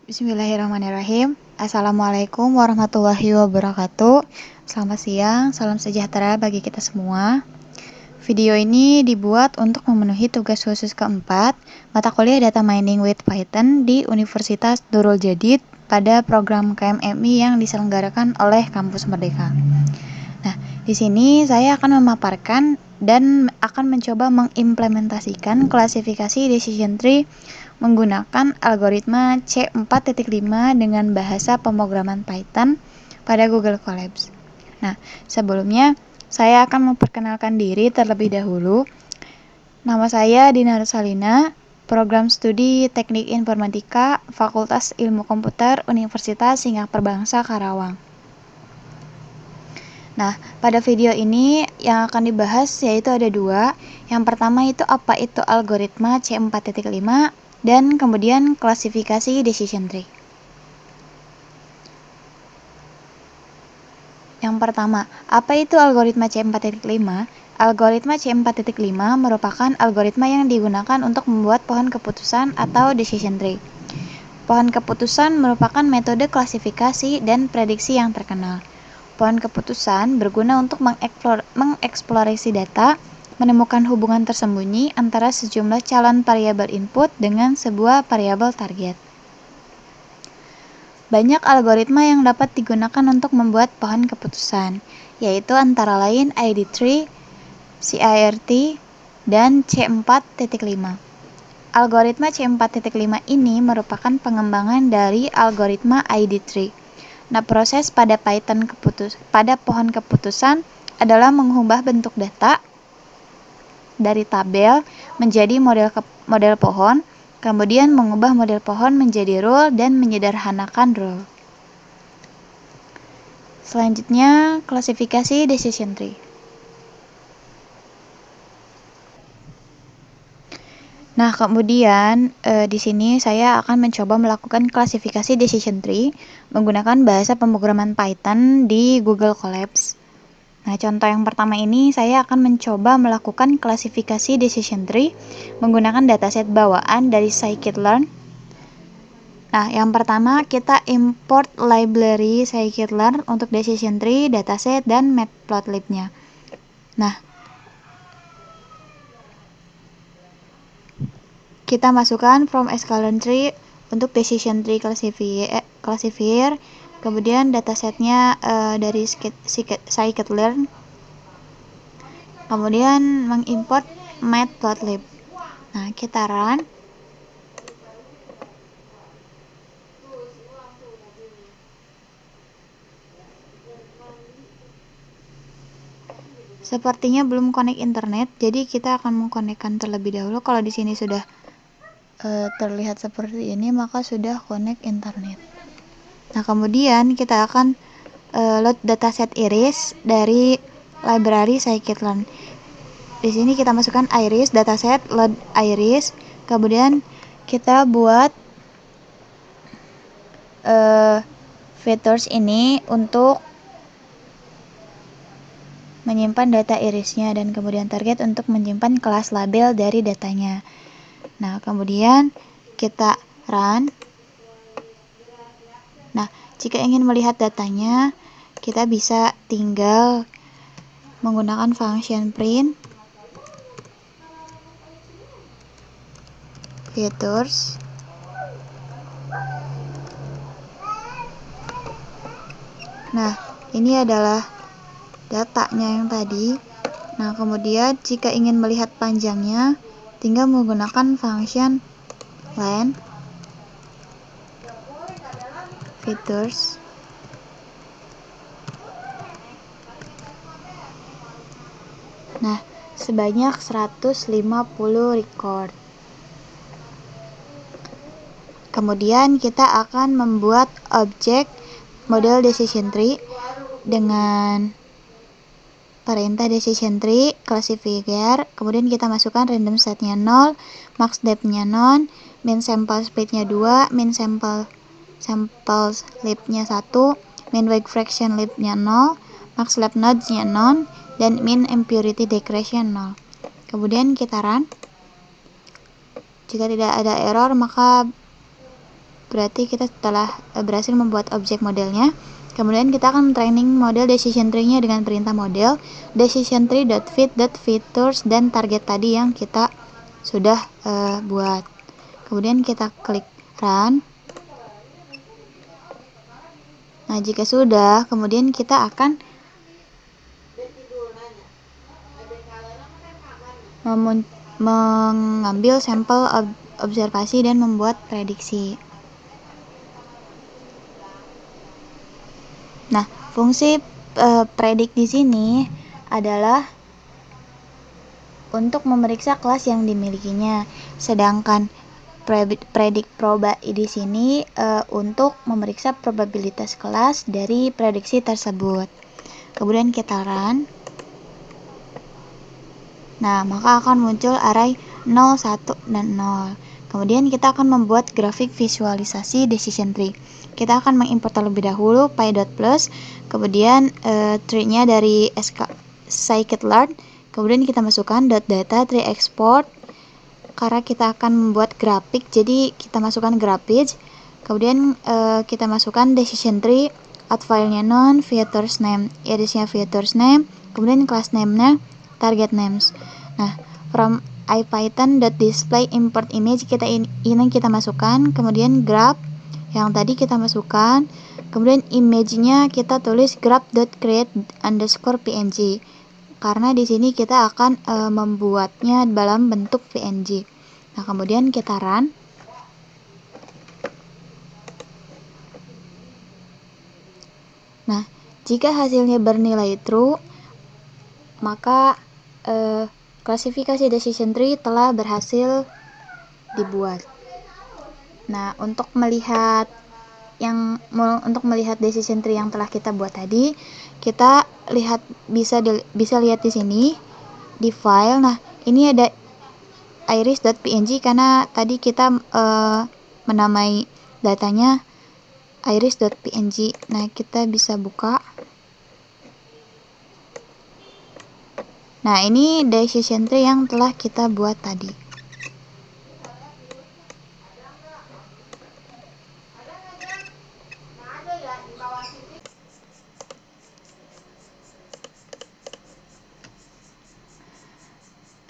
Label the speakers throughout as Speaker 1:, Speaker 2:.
Speaker 1: Bismillahirrahmanirrahim. Assalamualaikum warahmatullahi wabarakatuh. Selamat siang, salam sejahtera bagi kita semua. Video ini dibuat untuk memenuhi tugas khusus keempat, mata kuliah Data Mining with Python di Universitas Nurul Jadid pada program KMMI yang diselenggarakan oleh Kampus Merdeka. Nah, di sini saya akan memaparkan dan akan mencoba mengimplementasikan klasifikasi decision tree menggunakan algoritma C4.5 dengan bahasa pemrograman Python pada Google Colabs. Nah, sebelumnya saya akan memperkenalkan diri terlebih dahulu. Nama saya Dina Rosalina, Program Studi Teknik Informatika, Fakultas Ilmu Komputer, Universitas Singapura Bangsa Karawang. Nah, pada video ini yang akan dibahas yaitu ada dua. Yang pertama itu apa itu algoritma C4.5 dan kemudian klasifikasi decision tree. Yang pertama, apa itu algoritma C4.5? Algoritma C4.5 merupakan algoritma yang digunakan untuk membuat pohon keputusan atau decision tree. Pohon keputusan merupakan metode klasifikasi dan prediksi yang terkenal. Pohon keputusan berguna untuk mengeksplorasi data, menemukan hubungan tersembunyi antara sejumlah calon variabel input dengan sebuah variabel target. Banyak algoritma yang dapat digunakan untuk membuat pohon keputusan, yaitu antara lain ID3, CIRT, dan C4.5. Algoritma C4.5 ini merupakan pengembangan dari algoritma ID3. Nah, proses pada pohon keputusan adalah mengubah bentuk data dari tabel menjadi model pohon, kemudian mengubah model pohon menjadi rule dan menyederhanakan rule. Selanjutnya, klasifikasi decision tree. Nah, kemudian di sini saya akan mencoba melakukan klasifikasi decision tree menggunakan bahasa pemrograman Python di Google Colabs. Nah, contoh yang pertama ini saya akan mencoba melakukan klasifikasi decision tree menggunakan dataset bawaan dari scikit-learn. Nah, yang pertama kita import library scikit-learn untuk decision tree, dataset, dan matplotlib-nya. Nah, kita masukkan from sklearn tree untuk decision tree classifier, kemudian datasetnya dari scikit-learn, kemudian mengimport matplotlib. Nah, kita run. Sepertinya belum connect internet, jadi kita akan mengkonekkan terlebih dahulu. Kalau di sini sudah terlihat seperti ini, maka sudah connect internet. Nah, kemudian kita akan load dataset iris dari library scikit-learn. Di sini kita masukkan iris, dataset, load iris, kemudian kita buat features ini untuk menyimpan data irisnya dan kemudian target untuk menyimpan kelas label dari datanya. Nah, kemudian kita run. Nah, jika ingin melihat datanya, kita bisa tinggal menggunakan function print features. Nah, ini adalah datanya yang tadi. Nah, kemudian jika ingin melihat panjangnya, tinggal menggunakan function len features. Nah, sebanyak 150 record. Kemudian kita akan membuat objek model decision tree dengan perintah decision tree classifier, kemudian kita masukkan random setnya 0, max depth-nya non, min sample speed-nya 2, min sample lib-nya 1, min weight fraction lib-nya 0, max lab nodes-nya non, dan min impurity decrease-nya 0. Kemudian kita run. Jika tidak ada error, maka berarti kita telah berhasil membuat objek modelnya. Kemudian kita akan training model decision tree-nya dengan perintah model decision tree.fit.features dan target tadi yang kita sudah buat. Kemudian kita klik run. Nah, jika sudah, kemudian kita akan mengambil sampel observasi dan membuat prediksi. Nah, fungsi predik di sini adalah untuk memeriksa kelas yang dimilikinya, sedangkan predik proba di sini untuk memeriksa probabilitas kelas dari prediksi tersebut. Kemudian kita run. Nah, maka akan muncul array 0, 1, dan 0. Kemudian kita akan membuat grafik visualisasi decision tree. Kita akan mengimport terlebih dahulu py.plus, kemudian tree-nya dari scikit-learn, kemudian kita masukkan .data tree export, karena kita akan membuat grafik, jadi kita masukkan graphics, kemudian kita masukkan decision tree, add filenya non, features name, edisinya features name, kemudian class name-nya target names. Nah, from ipython.display import image ini kita masukkan, kemudian graph yang tadi kita masukkan, kemudian image-nya kita tulis graph.create_png karena di sini kita akan membuatnya dalam bentuk PNG. Nah, kemudian kita run. Nah, jika hasilnya bernilai true, maka klasifikasi decision tree telah berhasil dibuat. Nah, untuk melihat decision tree yang telah kita buat tadi, kita bisa lihat di sini di file. Nah, ini ada iris.png karena tadi kita menamai datanya iris.png. Nah, kita bisa buka. Nah, ini decision tree yang telah kita buat tadi.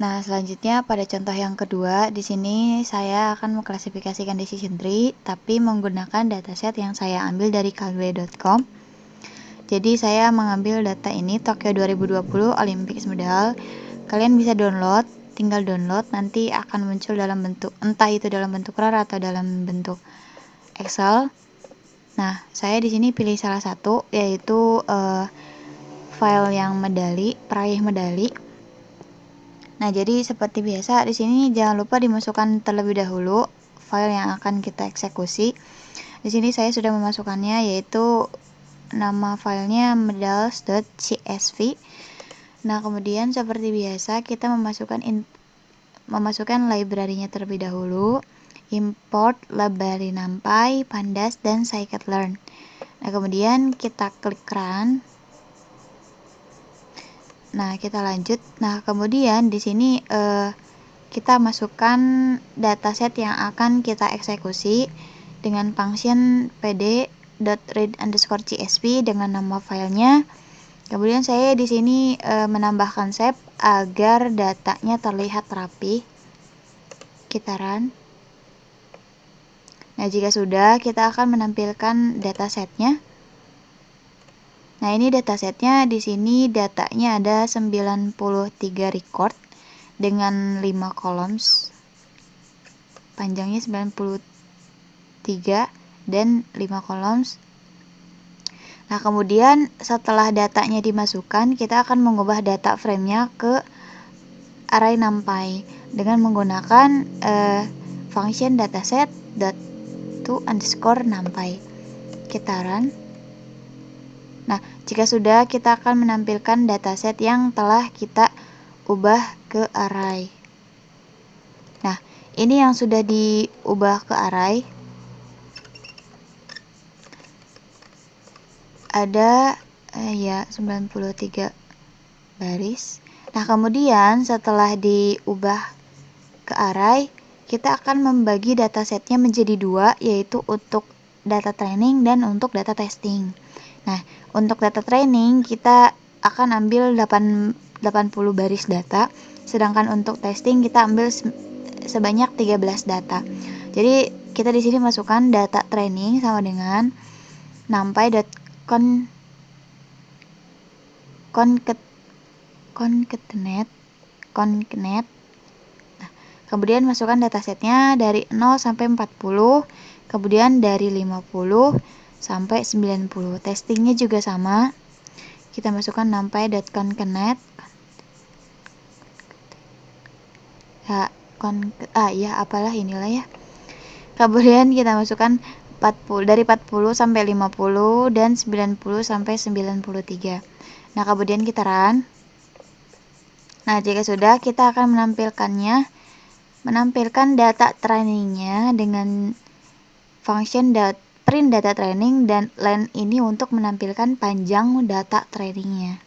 Speaker 1: Nah, selanjutnya pada contoh yang kedua, di sini saya akan mengklasifikasikan decision tree, tapi menggunakan dataset yang saya ambil dari kaggle.com. Jadi saya mengambil data ini Tokyo 2020 Olympics Medal. Kalian bisa download, tinggal download, nanti akan muncul dalam bentuk, entah itu dalam bentuk RAR atau dalam bentuk Excel. Nah, saya di sini pilih salah satu, yaitu file yang peraih medali. Nah, jadi seperti biasa di sini jangan lupa dimasukkan terlebih dahulu file yang akan kita eksekusi. Di sini saya sudah memasukkannya, yaitu nama filenya medals.csv. Nah, kemudian seperti biasa kita memasukkan library-nya terlebih dahulu, import library NumPy, Pandas, dan scikit-learn. Nah, kemudian kita klik run. Nah, kita lanjut. Nah, kemudian di sini kita masukkan dataset yang akan kita eksekusi dengan function pd.read_csv dengan nama filenya. Kemudian saya di sini menambahkan shape agar datanya terlihat rapi. Kita run. Nah, jika sudah, kita akan menampilkan datasetnya. Nah, ini datasetnya. Di sini datanya ada 93 record dengan 5 columns. Panjangnya 93 dan 5 columns. Nah, kemudian setelah datanya dimasukkan, kita akan mengubah data frame-nya ke array NumPy dengan menggunakan function dataset.to_NumPy. Kita run. Nah, jika sudah, kita akan menampilkan dataset yang telah kita ubah ke array. Nah, ini yang sudah diubah ke array. Ada 93 baris. Nah, kemudian setelah diubah ke array, kita akan membagi datasetnya menjadi dua, yaitu untuk data training dan untuk data testing. Nah, untuk data training kita akan ambil 80 baris data, sedangkan untuk testing kita ambil sebanyak 13 data. Jadi kita di sini masukkan data training sama dengan numpy.concatenate. Kemudian masukkan datasetnya dari 0 sampai 40, kemudian dari 50 sampai 90. Testingnya juga sama. Kita masukkan numpy.concatenate. Kemudian kita masukkan 40 dari 40 sampai 50 dan 90 sampai 93. Nah, kemudian kita run. Nah, jika sudah, kita akan menampilkan data trainingnya dengan function print data training dan len ini untuk menampilkan panjang data trainingnya.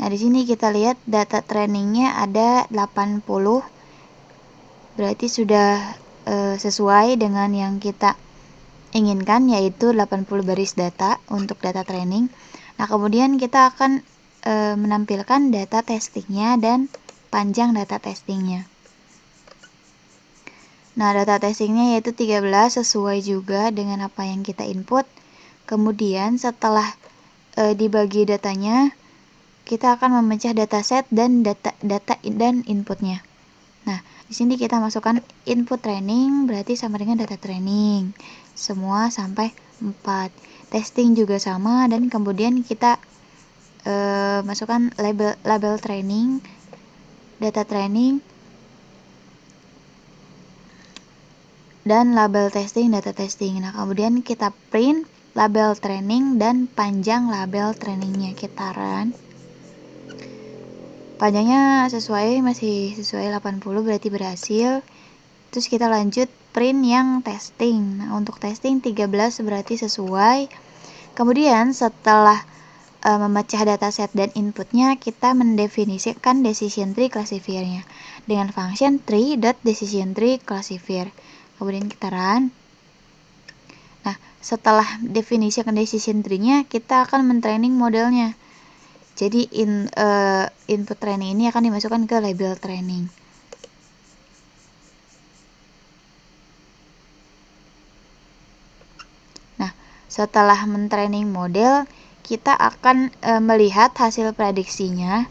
Speaker 1: Nah, di sini kita lihat data trainingnya ada 80, berarti sudah sesuai dengan yang kita inginkan, yaitu 80 baris data untuk data training. Nah, kemudian kita akan menampilkan data testingnya dan panjang data testingnya. Nah, data testingnya yaitu 13, sesuai juga dengan apa yang kita input. Kemudian setelah dibagi datanya, kita akan memecah dataset dan data dan inputnya. Nah, di sini kita masukkan input training berarti sama dengan data training. Semua sampai 4. Testing juga sama, dan kemudian kita masukkan label training, data training, dan label testing, data testing. Nah, kemudian kita print label training dan panjang label trainingnya. Kita run. Panjangnya masih sesuai 80, berarti berhasil. Terus kita lanjut print yang testing. Nah, untuk testing 13 berarti sesuai. Kemudian setelah memecah dataset dan inputnya, kita mendefinisikan decision tree classifier-nya dengan function tree.decision-tree classifier. Kemudian kita run. Nah, setelah definisikan decision tree-nya, kita akan mentraining modelnya. Jadi input training ini akan dimasukkan ke label training. Nah, setelah mentraining model, kita akan melihat hasil prediksinya,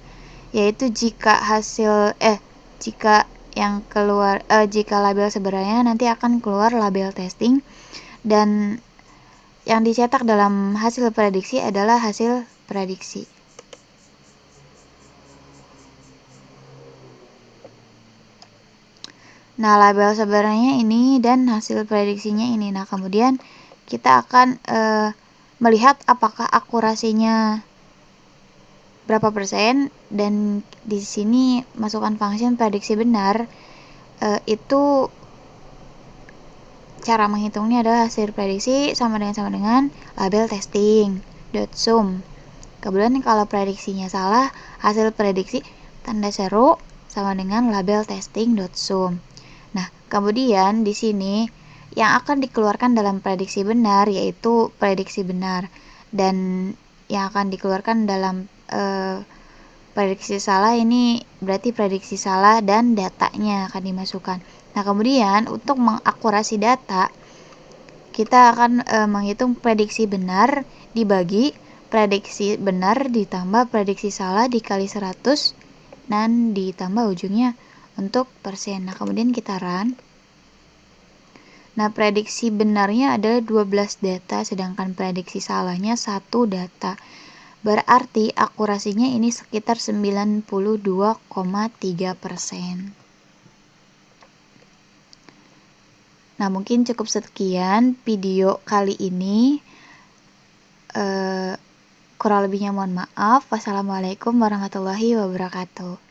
Speaker 1: yaitu jika jika label sebenarnya nanti akan keluar label testing, dan yang dicetak dalam hasil prediksi adalah hasil prediksi. Nah, label sebenarnya ini dan hasil prediksinya ini. Nah, kemudian kita akan melihat apakah akurasinya berapa persen, dan di sini masukkan function prediksi benar. Itu cara menghitungnya adalah hasil prediksi sama dengan label testing .sum. Kemudian kalau prediksinya salah, hasil prediksi tanda seru sama dengan label testing .sum. Nah, kemudian di sini yang akan dikeluarkan dalam prediksi benar yaitu prediksi benar, dan yang akan dikeluarkan dalam prediksi salah ini berarti prediksi salah dan datanya akan dimasukkan. Nah, kemudian untuk mengakurasi data, kita akan menghitung prediksi benar dibagi prediksi benar ditambah prediksi salah dikali 100 dan ditambah ujungnya untuk persen. Nah, kemudian kita run. Nah, prediksi benarnya adalah 12 data, sedangkan prediksi salahnya 1 data. Berarti akurasinya ini sekitar 92,3%. Nah, mungkin cukup sekian video kali ini. Kurang lebihnya mohon maaf. Wassalamualaikum warahmatullahi wabarakatuh.